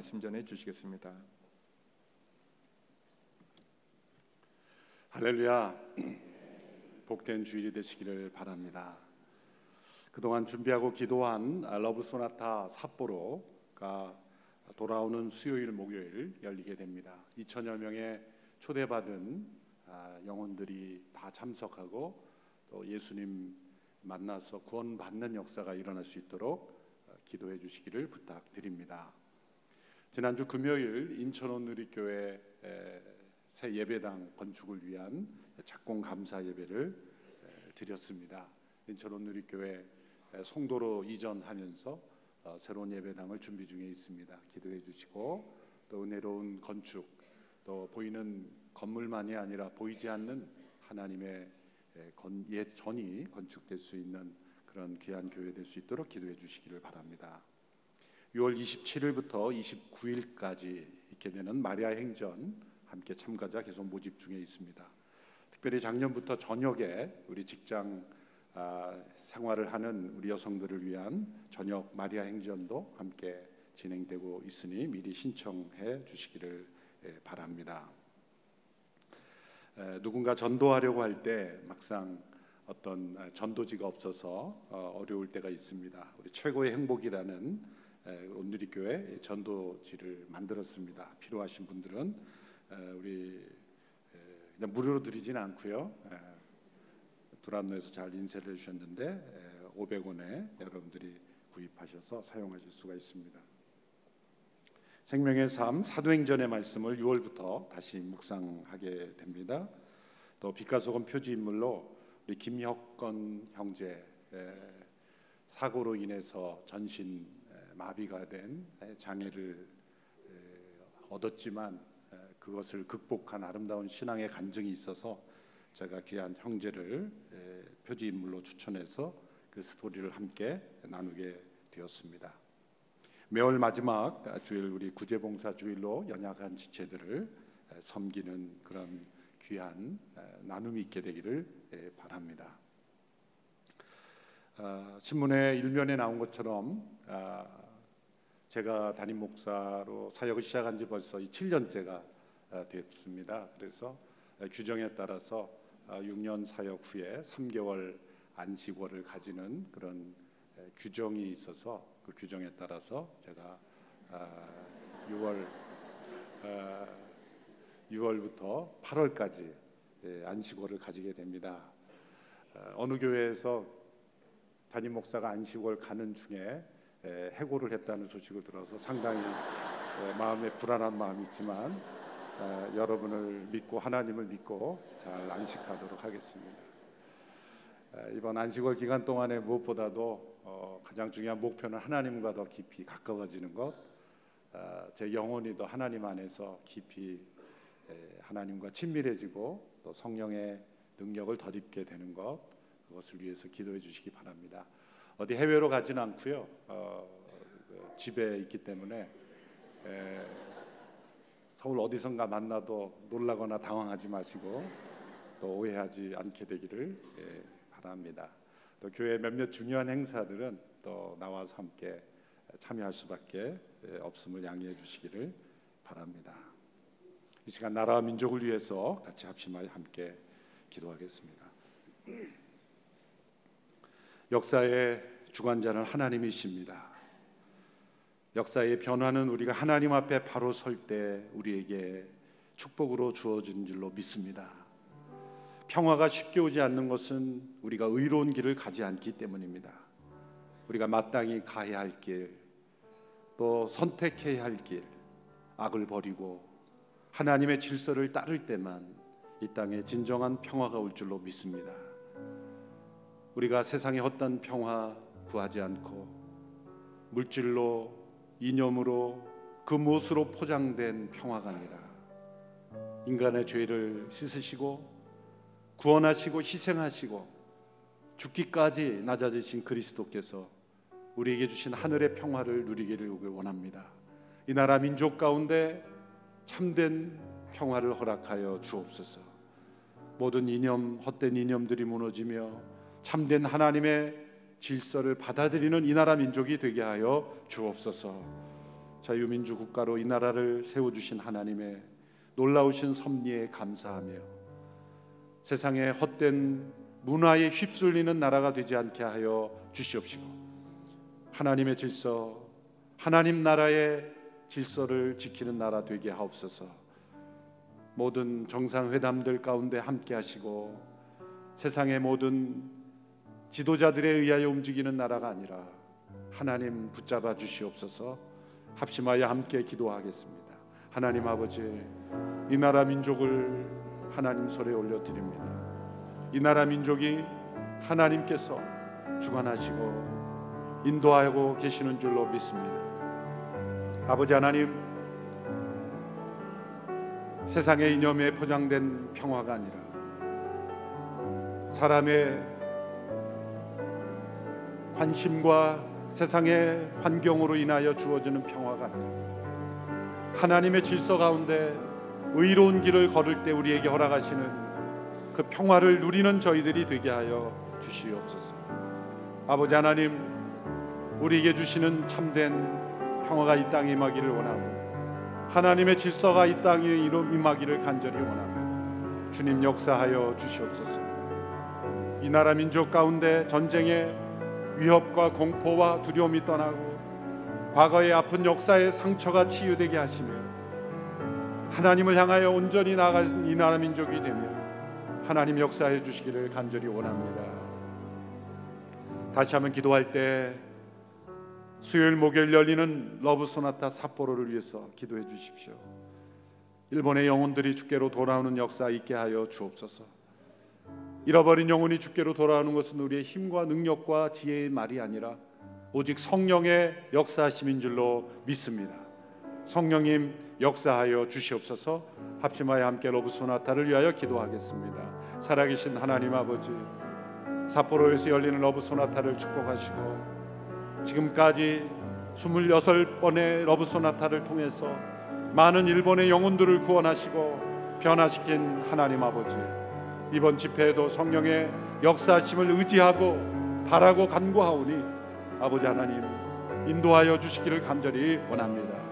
말씀 전해 주시겠습니다. 할렐루야. 복된 주일이 되시기를 바랍니다. 그동안 준비하고 기도한 러브 소나타 삿포로가 돌아오는 수요일 목요일 열리게 됩니다. 2천여 명의 초대받은 영혼들이 다 참석하고 또 예수님 만나서 구원받는 역사가 일어날 수 있도록 기도해 주시기를 부탁드립니다. 지난주 금요일 인천원 누리교회 새 예배당 건축을 위한 작공 감사 예배를 드렸습니다. 인천원 누리교회 송도로 이전하면서 새로운 예배당을 준비 중에 있습니다. 기도해 주시고 또 은혜로운 건축, 또 보이는 건물만이 아니라 보이지 않는 하나님의 옛 전이 건축될 수 있는 그런 귀한 교회 될 수 있도록 기도해 주시기를 바랍니다. 6월 27일부터 29일까지 있게 되는 마리아 행전 함께 참가자 계속 모집 중에 있습니다. 특별히 작년부터 저녁에 우리 직장 생활을 하는 우리 여성들을 위한 저녁 마리아 행전도 함께 진행되고 있으니 미리 신청해 주시기를 바랍니다. 누군가 전도하려고 할 때 막상 어떤 전도지가 없어서 어려울 때가 있습니다. 우리 최고의 행복이라는 온누리교회 전도지를 만들었습니다. 필요하신 분들은 우리 그냥 무료로 드리지는 않고요. 두란노에서 잘 인쇄를 해주셨는데 500원에 여러분들이 구입하셔서 사용하실 수가 있습니다. 생명의 삶 사도행전의 말씀을 6월부터 다시 묵상하게 됩니다. 또 빛과 소금 표지 인물로 우리 김혁건 형제 사고로 인해서 전신 마비가 된 장애를 얻었지만 그것을 극복한 아름다운 신앙의 간증이 있어서 제가 귀한 형제를 표지 인물로 추천해서 그 스토리를 함께 나누게 되었습니다. 매월 마지막 주일 우리 구제봉사 주일로 연약한 지체들을 섬기는 그런 귀한 나눔이 있게 되기를 바랍니다. 신문의 일면에 나온 것처럼 제가 담임 목사로 사역을 시작한 지 벌써 7년째가 됐습니다. 그래서 규정에 따라서 6년 사역 후에 3개월 안식월을 가지는 그런 규정이 있어서 그 규정에 따라서 제가 6월부터 8월까지 안식월을 가지게 됩니다. 어느 교회에서 담임 목사가 안식월 가는 중에 해고를 했다는 소식을 들어서 상당히 마음에 불안한 마음이 있지만 여러분을 믿고 하나님을 믿고 잘 안식하도록 하겠습니다. 이번 안식월 기간 동안에 무엇보다도 가장 중요한 목표는 하나님과 더 깊이 가까워지는 것, 제 영혼이 더 하나님 안에서 깊이 하나님과 친밀해지고 또 성령의 능력을 덧입게 되는 것, 그것을 위해서 기도해 주시기 바랍니다. 어디 해외로 가지는 않고요. 집에 있기 때문에 서울 어디선가 만나도 놀라거나 당황하지 마시고 또 오해하지 않게 되기를 바랍니다. 또 교회 몇몇 중요한 행사들은 또 나와서 함께 참여할 수밖에 없음을 양해해 주시기를 바랍니다. 이 시간 나라와 민족을 위해서 같이 합심하여 함께 기도하겠습니다. 역사의 주관자는 하나님이십니다. 역사의 변화는 우리가 하나님 앞에 바로 설 때 우리에게 축복으로 주어진 줄로 믿습니다. 평화가 쉽게 오지 않는 것은 우리가 의로운 길을 가지 않기 때문입니다. 우리가 마땅히 가야 할 길, 또 선택해야 할 길, 악을 버리고 하나님의 질서를 따를 때만 이 땅에 진정한 평화가 올 줄로 믿습니다. 우리가 세상의 헛된 평화 구하지 않고 물질로, 이념으로, 그 무엇으로 포장된 평화가 아니라 인간의 죄를 씻으시고 구원하시고 희생하시고 죽기까지 낮아지신 그리스도께서 우리에게 주신 하늘의 평화를 누리기를 원합니다. 이 나라 민족 가운데 참된 평화를 허락하여 주옵소서. 모든 이념, 헛된 이념들이 무너지며 참된 하나님의 질서를 받아들이는 이 나라 민족이 되게 하여 주옵소서. 자유민주 국가로 이 나라를 세워주신 하나님의 놀라우신 섭리에 감사하며 세상의 헛된 문화에 휩쓸리는 나라가 되지 않게 하여 주시옵시고, 하나님의 질서, 하나님 나라의 질서를 지키는 나라 되게 하옵소서. 모든 정상회담들 가운데 함께 하시고 세상의 모든 지도자들에 의하여 움직이는 나라가 아니라 하나님 붙잡아 주시옵소서. 합심하여 함께 기도하겠습니다. 하나님 아버지, 이 나라 민족을 하나님 손에 올려드립니다. 이 나라 민족이 하나님께서 주관하시고 인도하고 계시는 줄로 믿습니다. 아버지 하나님, 세상의 이념에 포장된 평화가 아니라 사람의 관심과 세상의 환경으로 인하여 주어지는 평화가 아니라 하나님의 질서 가운데 의로운 길을 걸을 때 우리에게 허락하시는 그 평화를 누리는 저희들이 되게 하여 주시옵소서. 아버지 하나님, 우리에게 주시는 참된 평화가 이 땅에 임하기를 원하고 하나님의 질서가 이 땅에 임하기를 간절히 원하며 주님 역사하여 주시옵소서. 이 나라 민족 가운데 전쟁의 위협과 공포와 두려움이 떠나고 과거의 아픈 역사의 상처가 치유되게 하시며 하나님을 향하여 온전히 나아가는 이 나라 민족이 되며 하나님 역사해 주시기를 간절히 원합니다. 다시 한번 기도할 때 수요일 목요일 열리는 러브 소나타 삿포로를 위해서 기도해 주십시오. 일본의 영혼들이 주께로 돌아오는 역사 있게 하여 주옵소서. 잃어버린 영혼이 주께로 돌아오는 것은 우리의 힘과 능력과 지혜의 말이 아니라 오직 성령의 역사하심인 줄로 믿습니다. 성령님 역사하여 주시옵소서. 합심하여 함께 러브 소나타를 위하여 기도하겠습니다. 살아계신 하나님 아버지, 삿포로에서 열리는 러브 소나타를 축복하시고 지금까지 26번의 러브 소나타를 통해서 많은 일본의 영혼들을 구원하시고 변화시킨 하나님 아버지, 이번 집회에도 성령의 역사하심을 의지하고 바라고 간구하오니 아버지 하나님 인도하여 주시기를 간절히 원합니다.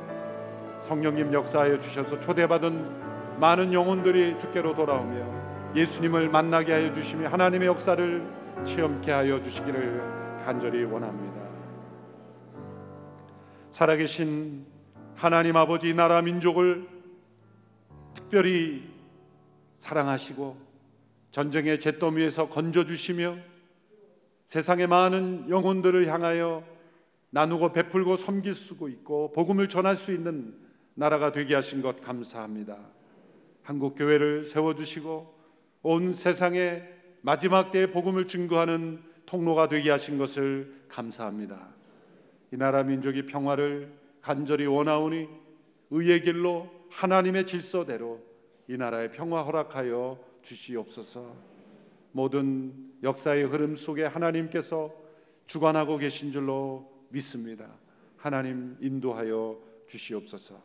성령님 역사하여 주셔서 초대받은 많은 영혼들이 주께로 돌아오며 예수님을 만나게 하여 주시며 하나님의 역사를 체험케 하여 주시기를 간절히 원합니다. 살아계신 하나님 아버지, 이 나라 민족을 특별히 사랑하시고 전쟁의 잿더미에서 건져주시며 세상의 많은 영혼들을 향하여 나누고 베풀고 섬길 수 있고 복음을 전할 수 있는 나라가 되게 하신 것 감사합니다. 한국교회를 세워주시고 온 세상에 마지막 때의 복음을 증거하는 통로가 되게 하신 것을 감사합니다. 이 나라 민족이 평화를 간절히 원하오니 의의 길로 하나님의 질서대로 이 나라의 평화 허락하여 주시옵소서. 모든 역사의 흐름 속에 하나님께서 주관하고 계신 줄로 믿습니다. 하나님 인도하여 주시옵소서.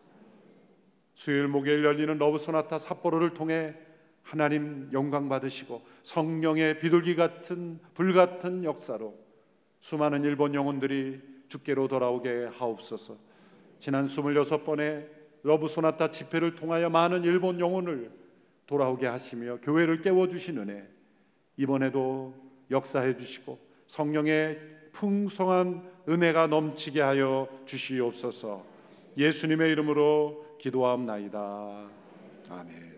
수요일 목요일 열리는 러브 소나타 삿포로를 통해 하나님 영광 받으시고 성령의 비둘기 같은 불같은 역사로 수많은 일본 영혼들이 주께로 돌아오게 하옵소서. 지난 26번의 러브 소나타 집회를 통하여 많은 일본 영혼을 돌아오게 하시며 교회를 깨워주신 은혜, 이번에도 역사해 주시고 성령의 풍성한 은혜가 넘치게 하여 주시옵소서. 예수님의 이름으로 기도하옵나이다. 아멘.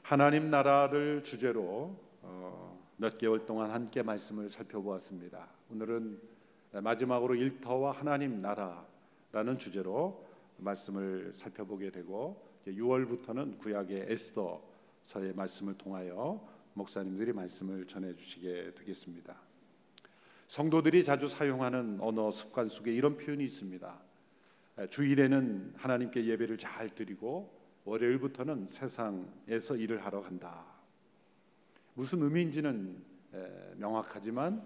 하나님 나라를 주제로 몇 개월 동안 함께 말씀을 살펴보았습니다. 오늘은 마지막으로 일터와 하나님 나라라는 주제로 말씀을 살펴보게 되고 6월부터는 구약의 에스더서의 말씀을 통하여 목사님들이 말씀을 전해주시게 되겠습니다. 성도들이 자주 사용하는 언어 습관 속에 이런 표현이 있습니다. 주일에는 하나님께 예배를 잘 드리고 월요일부터는 세상에서 일을 하러 간다. 무슨 의미인지는 명확하지만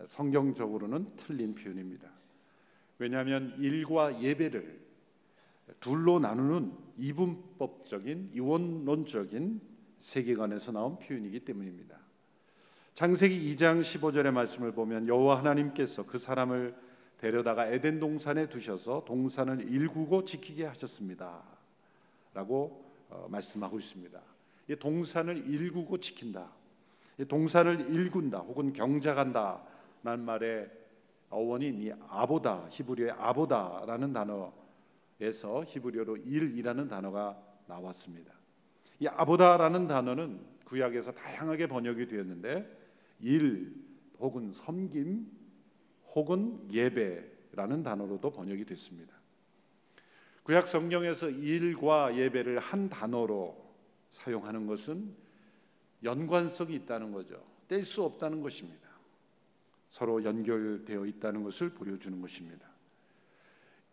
성경적으로는 틀린 표현입니다. 왜냐하면 일과 예배를 둘로 나누는 이분법적인 이원론적인 세계관에서 나온 표현이기 때문입니다. 창세기 2장 15절의 말씀을 보면 여호와 하나님께서 그 사람을 데려다가 에덴 동산에 두셔서 동산을 일구고 지키게 하셨습니다 라고 말씀하고 있습니다. 이 동산을 일구고 지킨다, 이 동산을 일군다 혹은 경작한다 라는 말의 어원인 이 아보다, 히브리어의 아보다라는 단어에서 히브리어로 일이라는 단어가 나왔습니다. 이 아보다라는 단어는 구약에서 다양하게 번역이 되었는데 일 혹은 섬김 혹은 예배라는 단어로도 번역이 됐습니다. 구약 성경에서 일과 예배를 한 단어로 사용하는 것은 연관성이 있다는 거죠. 뗄 수 없다는 것입니다. 서로 연결되어 있다는 것을 보여주는 것입니다.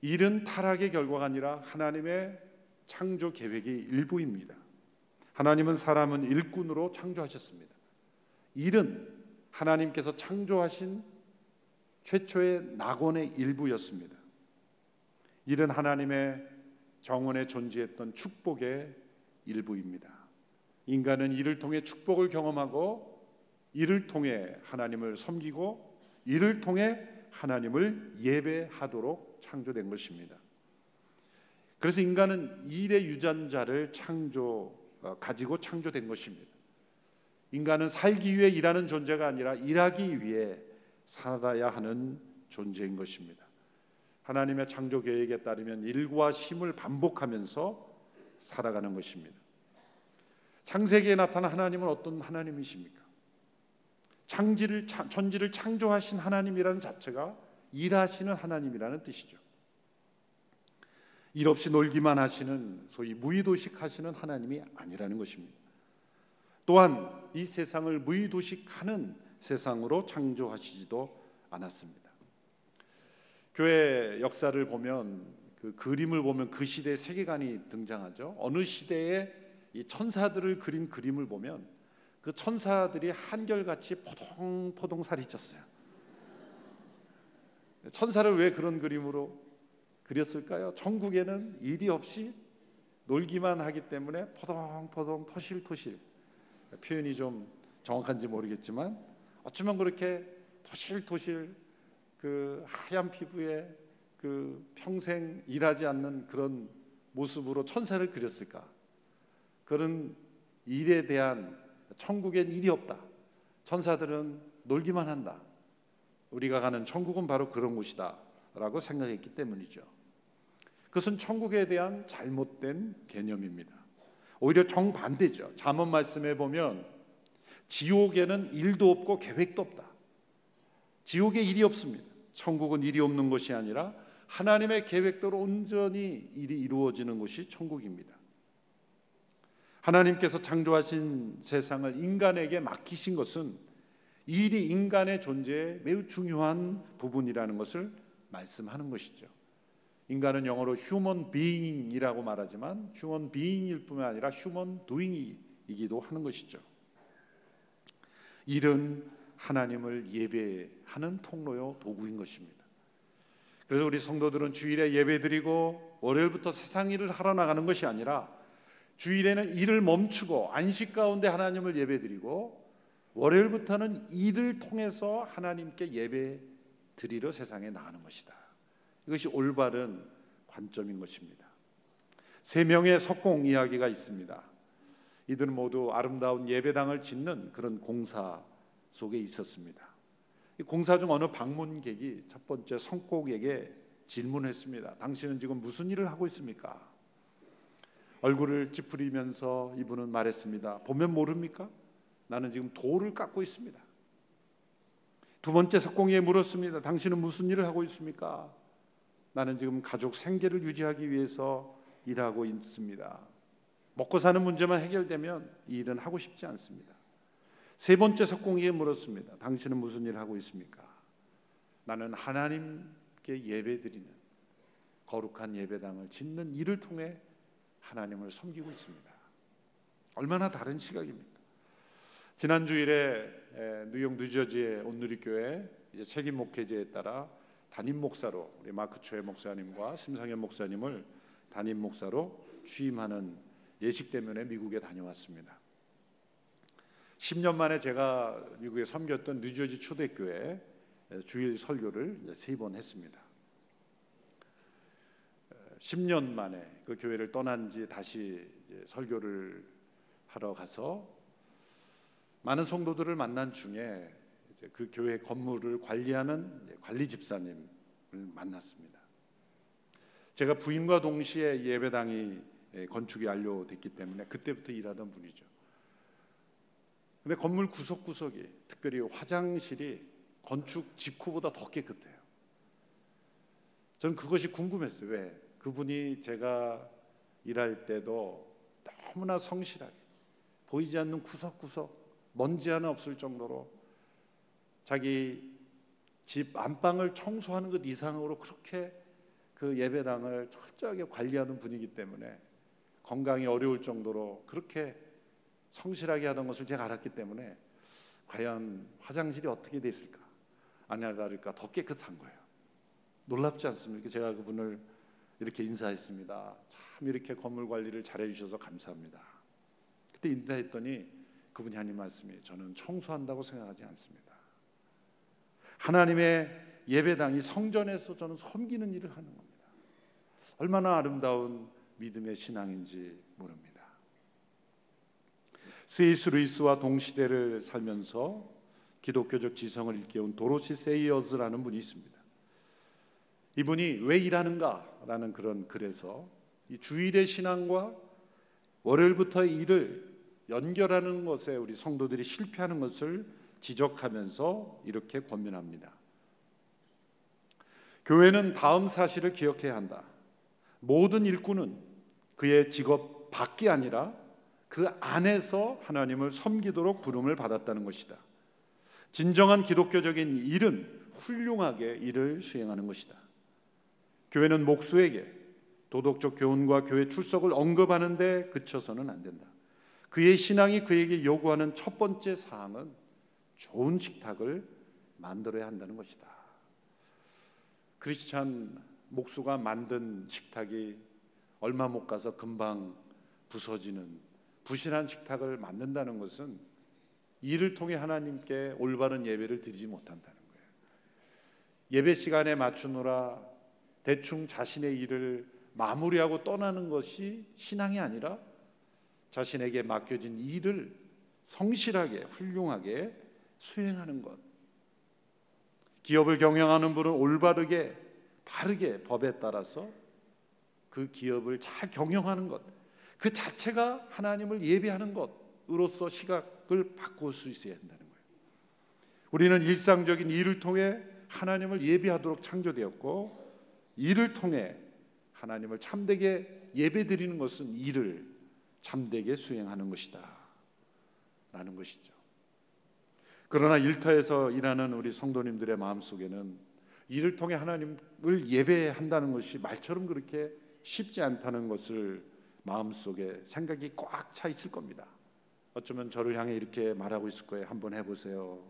일은 타락의 결과가 아니라 하나님의 창조 계획의 일부입니다. 하나님은 사람은 일꾼으로 창조하셨습니다. 일은 하나님께서 창조하신 최초의 낙원의 일부였습니다. 일은 하나님의 정원에 존재했던 축복의 일부입니다. 인간은 이를 통해 축복을 경험하고 이를 통해 하나님을 섬기고 이를 통해 하나님을 예배하도록 창조된 것입니다. 그래서 인간은 일의 유전자를 가지고 창조된 것입니다. 인간은 살기 위해 일하는 존재가 아니라 일하기 위해 살아야 하는 존재인 것입니다. 하나님의 창조 계획에 따르면 일과 쉼을 반복하면서 살아가는 것입니다. 창세기에 나타난 하나님은 어떤 하나님이십니까? 천지를 창조하신 하나님이라는 자체가 일하시는 하나님이라는 뜻이죠. 일 없이 놀기만 하시는 소위 무의도식하시는 하나님이 아니라는 것입니다. 또한 이 세상을 무의도식하는 세상으로 창조하시지도 않았습니다. 교회 역사를 보면 그 그림을 보면 그 시대의 세계관이 등장하죠. 어느 시대에 이 천사들을 그린 그림을 보면 그 천사들이 한결같이 포동포동 살이 쪘어요. 천사를 왜 그런 그림으로 그렸을까요? 천국에는 일이 없이 놀기만 하기 때문에 포동포동 토실토실, 표현이 좀 정확한지 모르겠지만 어쩌면 그렇게 토실토실 그 하얀 피부에 그 평생 일하지 않는 그런 모습으로 천사를 그렸을까? 그런 일에 대한, 천국엔 일이 없다, 천사들은 놀기만 한다, 우리가 가는 천국은 바로 그런 곳이다 라고 생각했기 때문이죠. 그것은 천국에 대한 잘못된 개념입니다. 오히려 정반대죠. 잠언 말씀에 보면 지옥에는 일도 없고 계획도 없다. 지옥에 일이 없습니다. 천국은 일이 없는 것이 아니라 하나님의 계획대로 온전히 일이 이루어지는 곳이 천국입니다. 하나님께서 창조하신 세상을 인간에게 맡기신 것은 일이 인간의 존재에 매우 중요한 부분이라는 것을 말씀하는 것이죠. 인간은 영어로 human being이라고 말하지만 human being일 뿐만 아니라 human doing이기도 하는 것이죠. 일은 하나님을 예배하는 통로요 도구인 것입니다. 그래서 우리 성도들은 주일에 예배드리고 월요일부터 세상 일을 하러 나가는 것이 아니라 주일에는 일을 멈추고 안식 가운데 하나님을 예배드리고 월요일부터는 일을 통해서 하나님께 예배드리러 세상에 나가는 것이다. 이것이 올바른 관점인 것입니다. 세 명의 석공 이야기가 있습니다. 이들은 모두 아름다운 예배당을 짓는 그런 공사 속에 있었습니다. 이 공사 중 어느 방문객이 첫 번째 석공에게 질문했습니다. 당신은 지금 무슨 일을 하고 있습니까? 얼굴을 찌푸리면서 이분은 말했습니다. 보면 모릅니까? 나는 지금 돌을 깎고 있습니다. 두 번째 석공이에 물었습니다. 당신은 무슨 일을 하고 있습니까? 나는 지금 가족 생계를 유지하기 위해서 일하고 있습니다. 먹고 사는 문제만 해결되면 이 일은 하고 싶지 않습니다. 세 번째 석공이에 물었습니다. 당신은 무슨 일을 하고 있습니까? 나는 하나님께 예배드리는 거룩한 예배당을 짓는 일을 통해 하나님을 섬기고 있습니다. 얼마나 다른 시각입니까? 지난 주일에 뉴욕 뉴저지의 온누리교회 이제 책임 목회제에 따라 담임 목사로 우리 마크 초에 목사님과 심상현 목사님을 담임 목사로 취임하는 예식 때문에 미국에 다녀왔습니다. 10년 만에 제가 미국에 섬겼던 뉴저지 초대교회 주일 설교를 3번 했습니다. 10년 만에 그 교회를 떠난 지 다시 설교를 하러 가서 많은 성도들을 만난 중에 이제 그 교회 건물을 관리하는 관리 집사님을 만났습니다. 제가 부임과 동시에 예배당이 건축이 완료됐기 때문에 그때부터 일하던 분이죠. 근데 건물 구석구석이, 특별히 화장실이 건축 직후보다 더 깨끗해요. 저는 그것이 궁금했어요. 왜? 그분이 제가 일할 때도 너무나 성실하게 보이지 않는 구석구석 먼지 하나 없을 정도로 자기 집 안방을 청소하는 것 이상으로 그렇게 그 예배당을 철저하게 관리하는 분이기 때문에 건강이 어려울 정도로 그렇게 성실하게 하던 것을 제가 알았기 때문에 과연 화장실이 어떻게 돼 있을까, 아니나 다를까 더 깨끗한 거예요. 놀랍지 않습니까? 제가 그분을 이렇게 인사했습니다. 참 이렇게 건물 관리를 잘해 주셔서 감사합니다. 그때 인사했더니 그분이 하는 말씀이, 저는 청소한다고 생각하지 않습니다. 하나님의 예배당이 성전에서 저는 섬기는 일을 하는 겁니다. 얼마나 아름다운 믿음의 신앙인지 모릅니다. C.S. 루이스와 동시대를 살면서 기독교적 지성을 일깨운 도로시 세이어즈라는 분이 있습니다. 이분이 왜 일하는가라는 그런 글에서 이 주일의 신앙과 월요일부터의 일을 연결하는 것에 우리 성도들이 실패하는 것을 지적하면서 이렇게 권면합니다. 교회는 다음 사실을 기억해야 한다. 모든 일꾼은 그의 직업 밖이 아니라 그 안에서 하나님을 섬기도록 부름을 받았다는 것이다. 진정한 기독교적인 일은 훌륭하게 일을 수행하는 것이다. 교회는 목수에게 도덕적 교훈과 교회 출석을 언급하는 데 그쳐서는 안 된다. 그의 신앙이 그에게 요구하는 첫 번째 사항은 좋은 식탁을 만들어야 한다는 것이다. 크리스찬 목수가 만든 식탁이 얼마 못 가서 금방 부서지는 부실한 식탁을 만든다는 것은 이를 통해 하나님께 올바른 예배를 드리지 못한다는 거예요. 예배 시간에 맞추느라 대충 자신의 일을 마무리하고 떠나는 것이 신앙이 아니라 자신에게 맡겨진 일을 성실하게 훌륭하게 수행하는 것. 기업을 경영하는 분은 올바르게 바르게 법에 따라서 그 기업을 잘 경영하는 것, 그 자체가 하나님을 예배하는 것으로서 시각을 바꿀 수 있어야 한다는 거예요. 우리는 일상적인 일을 통해 하나님을 예배하도록 창조되었고, 일을 통해 하나님을 참되게 예배드리는 것은 일을 참되게 수행하는 것이다 라는 것이죠. 그러나 일터에서 일하는 우리 성도님들의 마음속에는 일을 통해 하나님을 예배한다는 것이 말처럼 그렇게 쉽지 않다는 것을 마음속에 생각이 꽉 차 있을 겁니다. 어쩌면 저를 향해 이렇게 말하고 있을 거예요. 한번 해보세요.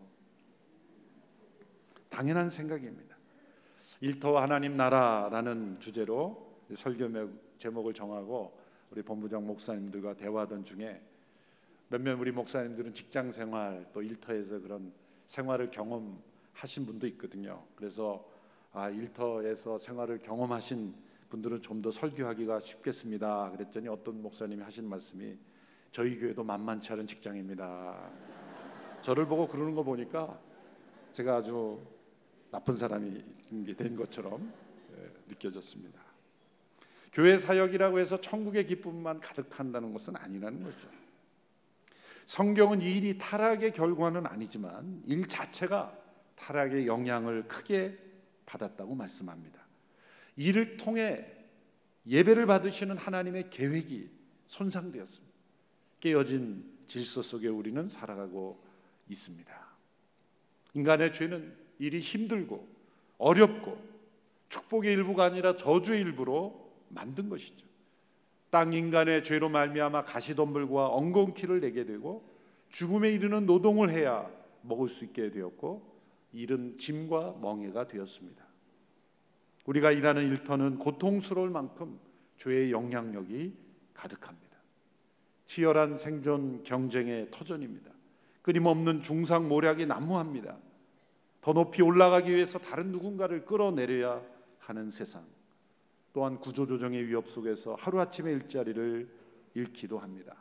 당연한 생각입니다. 일터와 하나님 나라라는 주제로 설교 제목을 정하고 우리 본부장 목사님들과 대화하던 중에 몇몇 우리 목사님들은 직장 생활 또 일터에서 그런 생활을 경험하신 분도 있거든요. 그래서 일터에서 생활을 경험하신 분들은 좀 더 설교하기가 쉽겠습니다. 그랬더니 어떤 목사님이 하신 말씀이, 저희 교회도 만만치 않은 직장입니다. 저를 보고 그러는 거 보니까 제가 아주 나쁜 사람이 된 것처럼 느껴졌습니다. 교회 사역이라고 해서 천국의 기쁨만 가득한다는 것은 아니라는 거죠. 성경은 이 일이 타락의 결과는 아니지만 일 자체가 타락의 영향을 크게 받았다고 말씀합니다. 이를 통해 예배를 받으시는 하나님의 계획이 손상되었습니다. 깨어진 질서 속에 우리는 살아가고 있습니다. 인간의 죄는 일이 힘들고 어렵고 축복의 일부가 아니라 저주의 일부로 만든 것이죠. 땅 인간의 죄로 말미암아 가시덤불과 엉겅퀴를 내게 되고 죽음에 이르는 노동을 해야 먹을 수 있게 되었고 일은 짐과 멍에가 되었습니다. 우리가 일하는 일터는 고통스러울 만큼 죄의 영향력이 가득합니다. 치열한 생존 경쟁의 터전입니다. 끊임없는 중상모략이 난무합니다. 더 높이 올라가기 위해서 다른 누군가를 끌어내려야 하는 세상, 또한 구조조정의 위협 속에서 하루아침에 일자리를 잃기도 합니다.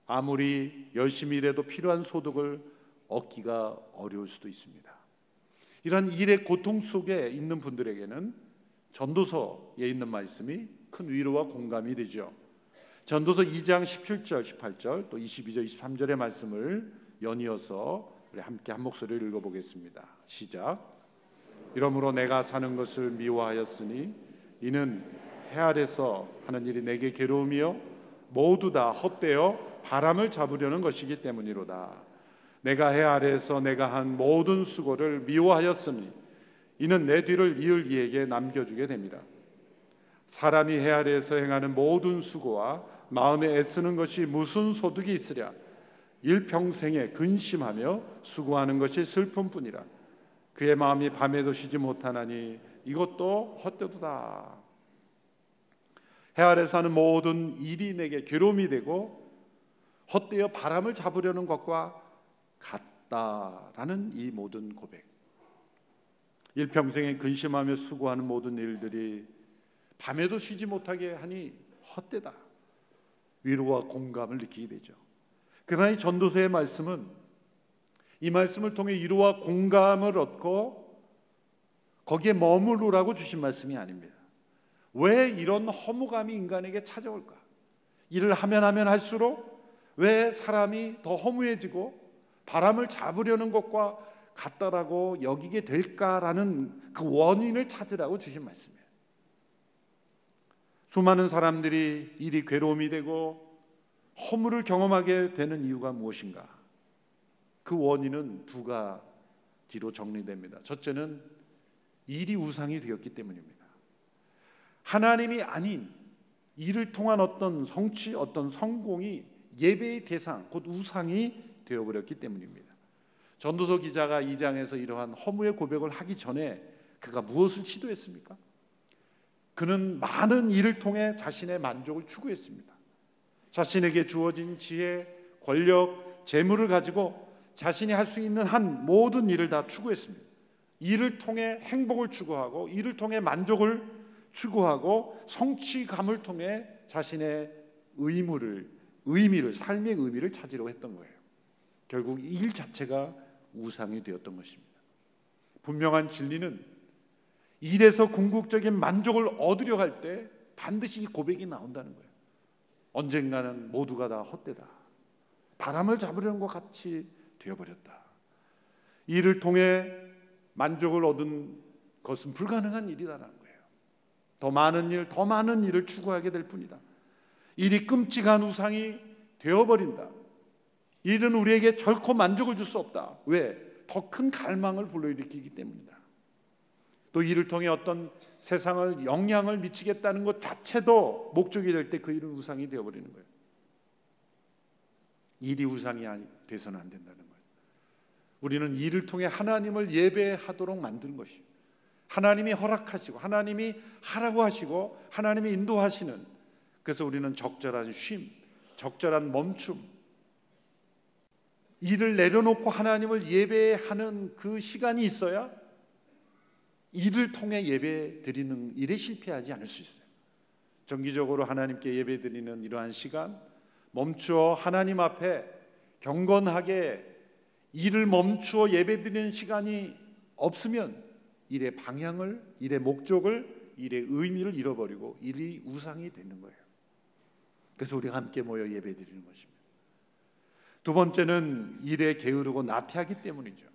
아무리 열심히 일해도 필요한 소득을 얻기가 어려울 수도 있습니다. 이러한 일의 고통 속에 있는 분들에게는 전도서에 있는 말씀이 큰 위로와 공감이 되죠. 전도서 2장 17절, 18절, 또 22절, 23절의 말씀을 연이어서 우리 함께 한 목소리를 읽어보겠습니다. 시작. 이러므로 내가 사는 것을 미워하였으니 이는 해 아래서 하는 일이 내게 괴로움이요 모두 다 헛되어 바람을 잡으려는 것이기 때문이로다. 내가 해 아래에서 내가 한 모든 수고를 미워하였으니 이는 내 뒤를 이을 이에게 남겨주게 됩니다. 사람이 해 아래에서 행하는 모든 수고와 마음에 애쓰는 것이 무슨 소득이 있으랴. 일평생에 근심하며 수고하는 것이 슬픔뿐이라. 그의 마음이 밤에도 쉬지 못하나니 이것도 헛되도다. 해 아래에서 하는 모든 일이 내게 괴로움이 되고 헛되어 바람을 잡으려는 것과 같다라는 이 모든 고백, 일평생에 근심하며 수고하는 모든 일들이 밤에도 쉬지 못하게 하니 헛되다. 위로와 공감을 느끼게 되죠. 그러나 이 전도서의 말씀은 이 말씀을 통해 위로와 공감을 얻고 거기에 머무르라고 주신 말씀이 아닙니다. 왜 이런 허무감이 인간에게 찾아올까? 일을 하면 할수록 왜 사람이 더 허무해지고 바람을 잡으려는 것과 같다라고 여기게 될까라는 그 원인을 찾으라고 주신 말씀이에요. 수많은 사람들이 일이 괴로움이 되고 허무를 경험하게 되는 이유가 무엇인가? 그 원인은 두 가지로 정리됩니다. 첫째는 일이 우상이 되었기 때문입니다. 하나님이 아닌 일을 통한 어떤 성취, 어떤 성공이 예배의 대상, 곧 우상이 되어버렸기 때문입니다. 전도서 기자가 2장에서 이러한 허무의 고백을 하기 전에 그가 무엇을 시도했습니까? 그는 많은 일을 통해 자신의 만족을 추구했습니다. 자신에게 주어진 지혜, 권력, 재물을 가지고 자신이 할 수 있는 한 모든 일을 다 추구했습니다. 일을 통해 행복을 추구하고 일을 통해 만족을 추구하고 성취감을 통해 자신의 의미를, 삶의 의미를 찾으려고 했던 거예요. 결국 일 자체가 우상이 되었던 것입니다. 분명한 진리는 일에서 궁극적인 만족을 얻으려 할 때 반드시 이 고백이 나온다는 거예요. 언젠가는 모두가 다 헛되다. 바람을 잡으려는 것 같이 되어버렸다. 일을 통해 만족을 얻은 것은 불가능한 일이라는 거예요. 더 많은 일을 추구하게 될 뿐이다. 일이 끔찍한 우상이 되어버린다. 일은 우리에게 결코 만족을 줄 수 없다. 왜? 더 큰 갈망을 불러일으키기 때문이다. 또 일을 통해 어떤 세상을 영향을 미치겠다는 것 자체도 목적이 될 때 그 일은 우상이 되어버리는 거예요. 일이 우상이 돼서는 안 된다는 거예요. 우리는 일을 통해 하나님을 예배하도록 만드는 것이에요. 하나님이 허락하시고 하나님이 하라고 하시고 하나님이 인도하시는, 그래서 우리는 적절한 쉼, 적절한 멈춤, 일을 내려놓고 하나님을 예배하는 그 시간이 있어야 일을 통해 예배 드리는 일에 실패하지 않을 수 있어요. 정기적으로 하나님께 예배 드리는 이러한 시간, 멈추어 하나님 앞에 경건하게 일을 멈추어 예배 드리는 시간이 없으면 일의 방향을, 일의 목적을, 일의 의미를 잃어버리고 일이 우상이 되는 거예요. 그래서 우리가 함께 모여 예배 드리는 것입니다. 두 번째는 일에 게으르고 나태하기 때문이죠.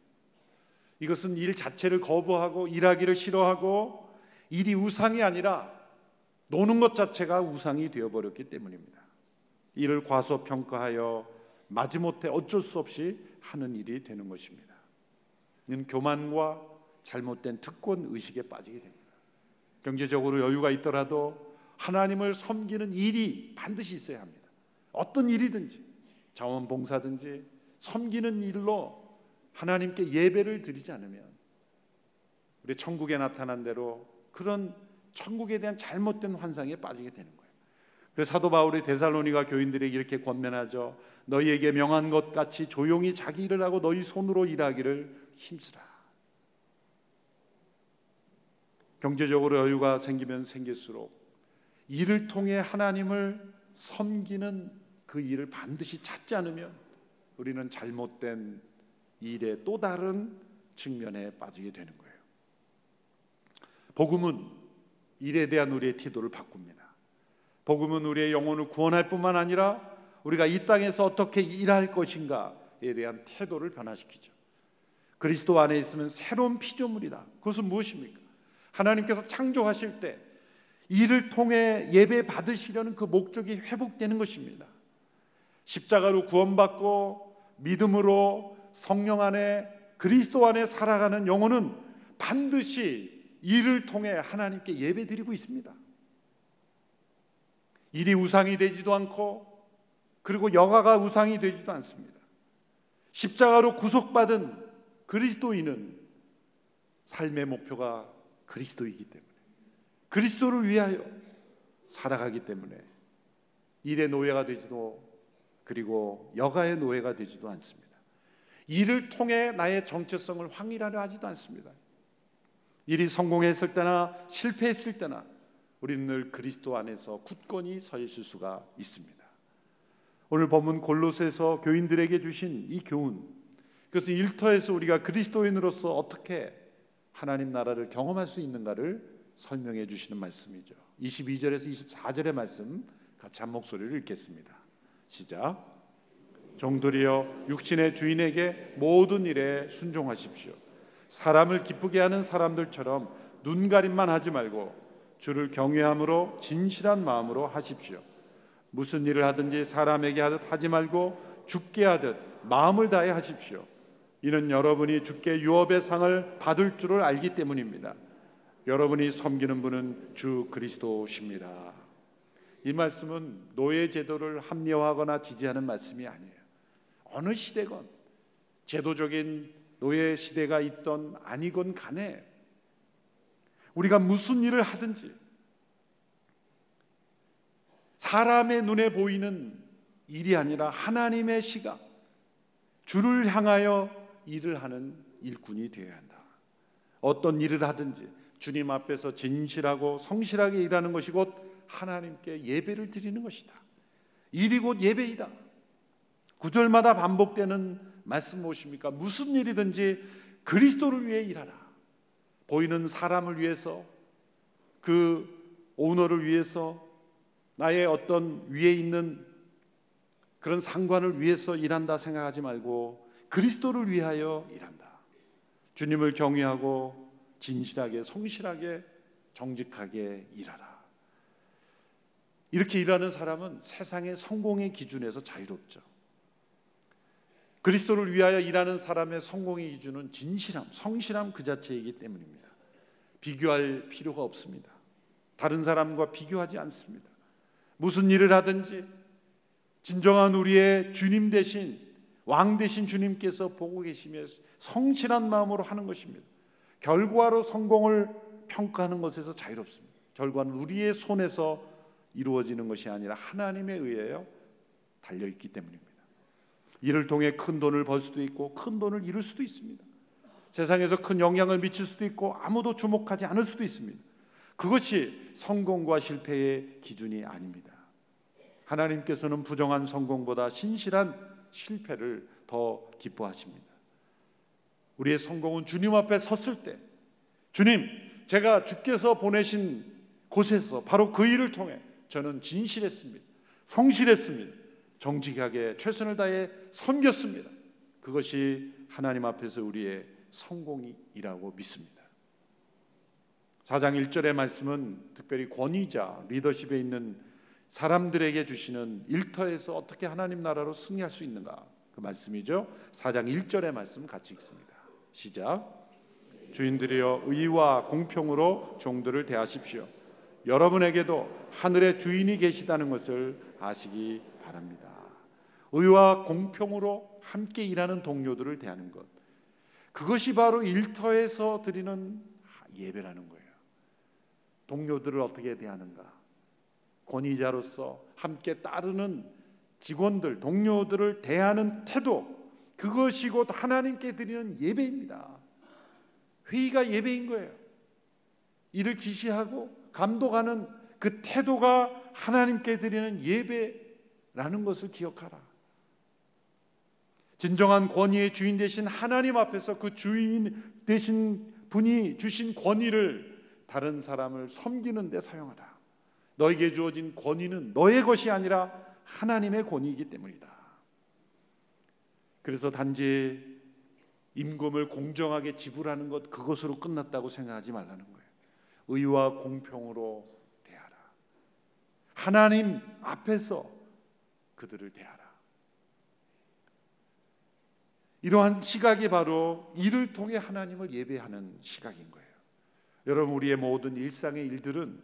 이것은 일 자체를 거부하고 일하기를 싫어하고 일이 우상이 아니라 노는 것 자체가 우상이 되어버렸기 때문입니다. 일을 과소평가하여 마지못해 어쩔 수 없이 하는 일이 되는 것입니다. 이는 교만과 잘못된 특권 의식에 빠지게 됩니다. 경제적으로 여유가 있더라도 하나님을 섬기는 일이 반드시 있어야 합니다. 어떤 일이든지, 자원봉사든지 섬기는 일로 하나님께 예배를 드리지 않으면 우리 천국에 나타난 대로 그런 천국에 대한 잘못된 환상에 빠지게 되는 거예요. 그래서 사도 바울이 데살로니가 교인들에게 이렇게 권면하죠. 너희에게 명한 것 같이 조용히 자기 일을 하고 너희 손으로 일하기를 힘쓰라. 경제적으로 여유가 생기면 생길수록 일을 통해 하나님을 섬기는 그 일을 반드시 찾지 않으면 우리는 잘못된 일의 또 다른 측면에 빠지게 되는 거예요. 복음은 일에 대한 우리의 태도를 바꿉니다. 복음은 우리의 영혼을 구원할 뿐만 아니라 우리가 이 땅에서 어떻게 일할 것인가에 대한 태도를 변화시키죠. 그리스도 안에 있으면 새로운 피조물이다. 그것은 무엇입니까? 하나님께서 창조하실 때 이를 통해 예배 받으시려는 그 목적이 회복되는 것입니다. 십자가로 구원받고 믿음으로 성령 안에 그리스도 안에 살아가는 영혼은 반드시 이를 통해 하나님께 예배드리고 있습니다. 일이 우상이 되지도 않고 그리고 여가가 우상이 되지도 않습니다. 십자가로 구속받은 그리스도인은 삶의 목표가 그리스도이기 때문에 그리스도를 위하여 살아가기 때문에 일의 노예가 되지도 그리고 여가의 노예가 되지도 않습니다. 일을 통해 나의 정체성을 확인하려 하지도 않습니다. 일이 성공했을 때나 실패했을 때나 우리는 늘 그리스도 안에서 굳건히 서 있을 수가 있습니다. 오늘 본문 골로새서 교인들에게 주신 이 교훈, 그것은 일터에서 우리가 그리스도인으로서 어떻게 하나님 나라를 경험할 수 있는가를 설명해 주시는 말씀이죠. 22절에서 24절의 말씀 같이 한 목소리를 읽겠습니다. 시작. 종들이여 육신의 주인에게 모든 일에 순종하십시오. 사람을 기쁘게 하는 사람들처럼 눈가림만 하지 말고 주를 경외함으로 진실한 마음으로 하십시오. 무슨 일을 하든지 사람에게 하듯 하지 말고 주께 하듯 마음을 다해 하십시오. 이는 여러분이 주께 유업의 상을 받을 줄을 알기 때문입니다. 여러분이 섬기는 분은 주 그리스도십니다. 이 말씀은 노예 제도를 합리화하거나 지지하는 말씀이 아니에요. 어느 시대건 제도적인 노예 시대가 있던 아니건 간에 우리가 무슨 일을 하든지 사람의 눈에 보이는 일이 아니라 하나님의 시각, 주를 향하여 일을 하는 일꾼이 되어야 한다. 어떤 일을 하든지 주님 앞에서 진실하고 성실하게 일하는 것이 곧 하나님께 예배를 드리는 것이다. 일이 곧 예배이다. 구절마다 반복되는 말씀 무엇입니까? 무슨 일이든지 그리스도를 위해 일하라. 보이는 사람을 위해서, 그 오너를 위해서, 나의 어떤 위에 있는 그런 상관을 위해서 일한다 생각하지 말고 그리스도를 위하여 일한다. 주님을 경외하고 진실하게 성실하게 정직하게 일하라. 이렇게 일하는 사람은 세상의 성공의 기준에서 자유롭죠. 그리스도를 위하여 일하는 사람의 성공의 기준은 진실함, 성실함 그 자체이기 때문입니다. 비교할 필요가 없습니다. 다른 사람과 비교하지 않습니다. 무슨 일을 하든지 진정한 우리의 주님 되신 왕 되신 주님께서 보고 계시며 성실한 마음으로 하는 것입니다. 결과로 성공을 평가하는 것에서 자유롭습니다. 결과는 우리의 손에서 이루어지는 것이 아니라 하나님에 의하여 달려있기 때문입니다. 이를 통해 큰 돈을 벌 수도 있고 큰 돈을 잃을 수도 있습니다. 세상에서 큰 영향을 미칠 수도 있고 아무도 주목하지 않을 수도 있습니다. 그것이 성공과 실패의 기준이 아닙니다. 하나님께서는 부정한 성공보다 신실한 실패를 더 기뻐하십니다. 우리의 성공은 주님 앞에 섰을 때, 주님, 제가 주께서 보내신 곳에서 바로 그 일을 통해 저는 진실했습니다. 성실했습니다. 정직하게 최선을 다해 섬겼습니다. 그것이 하나님 앞에서 우리의 성공이라고 믿습니다. 4장 1절의 말씀은 특별히 권위자, 리더십에 있는 사람들에게 주시는 일터에서 어떻게 하나님 나라로 승리할 수 있는가 그 말씀이죠. 4장 1절의 말씀 같이 읽습니다. 시작. 주인들이여 의와 공평으로 종들을 대하십시오. 여러분에게도 하늘의 주인이 계시다는 것을 아시기 바랍니다. 의와 공평으로 함께 일하는 동료들을 대하는 것, 그것이 바로 일터에서 드리는 예배라는 거예요. 동료들을 어떻게 대하는가, 권위자로서 함께 따르는 직원들, 동료들을 대하는 태도, 그것이 곧 하나님께 드리는 예배입니다. 회의가 예배인 거예요. 이를 지시하고 감독하는 그 태도가 하나님께 드리는 예배라는 것을 기억하라. 진정한 권위의 주인 되신 하나님 앞에서 그 주인 되신 분이 주신 권위를 다른 사람을 섬기는 데 사용하라. 너에게 주어진 권위는 너의 것이 아니라 하나님의 권위이기 때문이다. 그래서 단지 임금을 공정하게 지불하는 것, 그것으로 끝났다고 생각하지 말라는 거예요. 의와 공평으로 대하라. 하나님 앞에서 그들을 대하라. 이러한 시각이 바로 이를 통해 하나님을 예배하는 시각인 거예요. 여러분, 우리의 모든 일상의 일들은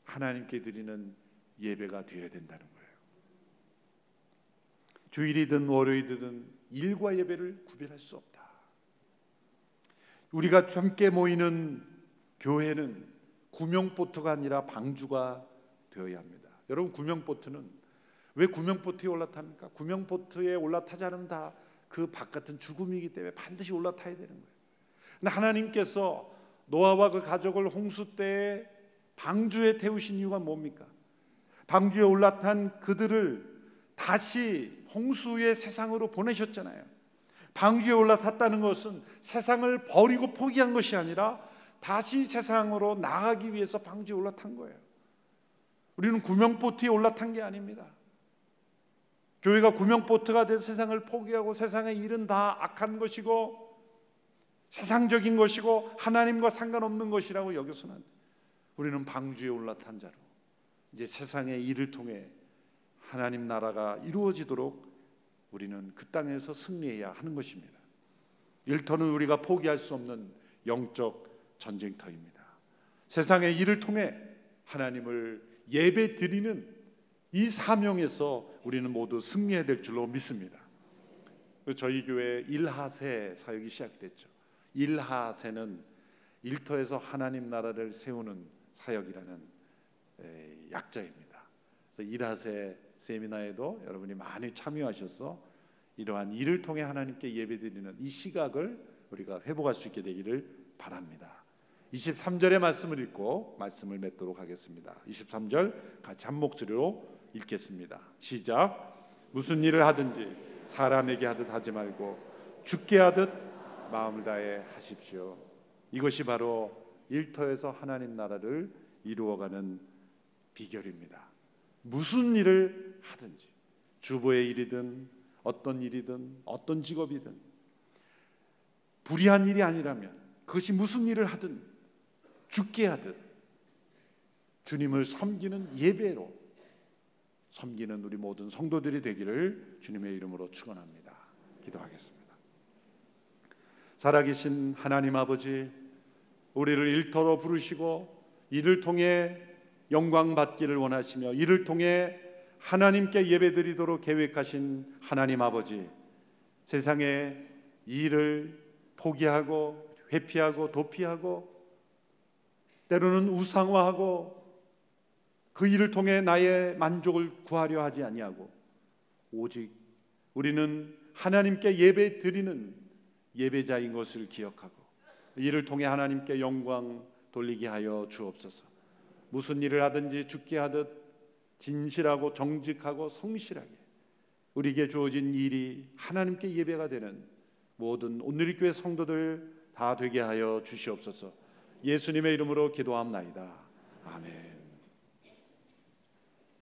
하나님께 드리는 예배가 되어야 된다는 거예요. 주일이든 월요일이든 일과 예배를 구별할 수 없다. 우리가 함께 모이는 교회는 구명보트가 아니라 방주가 되어야 합니다. 여러분, 구명보트는 왜 구명보트에 올라탑니까? 구명보트에 올라타지 않으면 다 그 바깥은 죽음이기 때문에 반드시 올라타야 되는 거예요. 근데 하나님께서 노아와 그 가족을 홍수 때에 방주에 태우신 이유가 뭡니까? 방주에 올라탄 그들을 다시 홍수의 세상으로 보내셨잖아요. 방주에 올라탔다는 것은 세상을 버리고 포기한 것이 아니라 다시 세상으로 나가기 위해서 방주에 올라탄 거예요. 우리는 구명보트에 올라탄 게 아닙니다. 교회가 구명보트가 돼서 세상을 포기하고 세상의 일은 다 악한 것이고 세상적인 것이고 하나님과 상관없는 것이라고 여겨서는 안 돼요. 우리는 방주에 올라탄 자로 이제 세상의 일을 통해 하나님 나라가 이루어지도록 우리는 그 땅에서 승리해야 하는 것입니다. 일터는 우리가 포기할 수 없는 영적 전쟁터입니다. 세상의 일을 통해 하나님을 예배 드리는 이 사명에서 우리는 모두 승리해야 될 줄로 믿습니다. 저희 교회 일하세 사역이 시작됐죠. 일하세는 일터에서 하나님 나라를 세우는 사역이라는 약자입니다. 그래서 일하세 세미나에도 여러분이 많이 참여하셔서 이러한 일을 통해 하나님께 예배드리는 이 시각을 우리가 회복할 수 있게 되기를 바랍니다. 23절의 말씀을 읽고 말씀을 맺도록 하겠습니다. 23절 같이 한 목소리로 읽겠습니다. 시작. 무슨 일을 하든지 사람에게 하듯 하지 말고 주께 하듯 마음을 다해 하십시오. 이것이 바로 일터에서 하나님 나라를 이루어가는 비결입니다. 무슨 일을 하든지, 주부의 일이든 어떤 일이든 어떤 직업이든 불의한 일이 아니라면 그것이 무슨 일을 하든 주께 하듯 주님을 섬기는 예배로 섬기는 우리 모든 성도들이 되기를 주님의 이름으로 축원합니다. 기도하겠습니다. 살아계신 하나님 아버지, 우리를 일터로 부르시고 이를 통해 영광 받기를 원하시며 이를 통해 하나님께 예배드리도록 계획하신 하나님 아버지, 세상의 일을 포기하고 회피하고 도피하고 때로는 우상화하고 그 일을 통해 나의 만족을 구하려 하지 아니하고 오직 우리는 하나님께 예배 드리는 예배자인 것을 기억하고 이를 통해 하나님께 영광 돌리게 하여 주옵소서. 무슨 일을 하든지 주께 하듯 진실하고 정직하고 성실하게 우리에게 주어진 일이 하나님께 예배가 되는 모든 온누리교회 성도들 다 되게 하여 주시옵소서. 예수님의 이름으로 기도합나이다. 아멘.